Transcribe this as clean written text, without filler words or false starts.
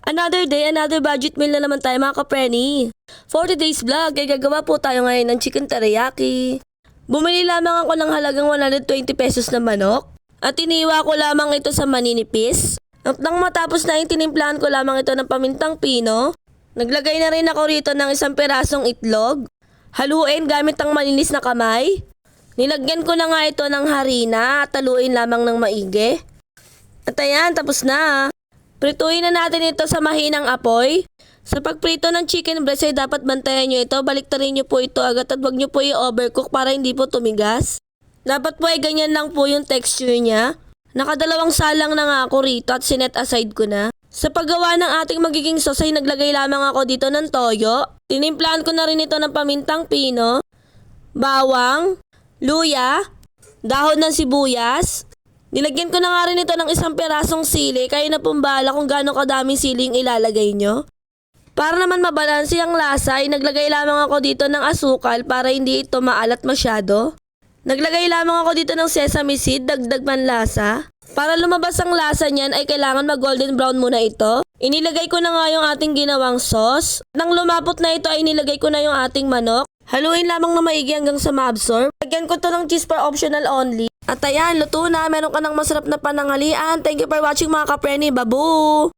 Another day, another budget meal na naman tayo mga kapreni. For today's vlog, ay gagawa po tayo ngayon ng chicken teriyaki. Bumili lamang ako ng halagang 120 pesos na manok at iniwa ko lamang ito sa maninipis. At nang matapos na tinimplahan ko lamang ito ng pamintang pino, naglagay na rin ako rito ng isang pirasong itlog. Haluin gamit ang malinis na kamay. Nilagyan ko na nga ito ng harina at haluin lamang ng maigi. At ayan, tapos na. Prituin na natin ito sa mahinang apoy. Sa pagprito ng chicken breast ay dapat bantayan nyo ito. Baliktarin nyo po ito agad at wag nyo po i-overcook para hindi po tumigas. Dapat po ay ganyan lang po yung texture niya. Nakadalawang salang na nga ako rito at sinet aside ko na. Sa paggawa ng ating magiging sauce ay naglagay lamang ako dito ng toyo. Tinimplahan ko na rin ito ng pamintang pino, bawang, luya, dahon ng sibuyas. Nilagyan ko na nga rin ito ng isang pirasong sili, kayo na pong bahala kung gaano kadaming siling ilalagay nyo. Para naman mabalanse ang lasa ay naglagay lamang ako dito ng asukal para hindi ito maalat masyado. Naglagay lamang ako dito ng sesame seed, dagdag panlasa. Para lumabas ang lasa niyan ay kailangan mag golden brown muna ito. Inilagay ko na nga yung ating ginawang sauce. Nang lumapot na ito ay inilagay ko na yung ating manok. Haluin lamang na maigi hanggang sa ma-absorb. Lagyan ko to ng cheese for optional only. At ayan, luto na. Meron ka ng masarap na pananghalian. Thank you for watching mga kapreni. Babu!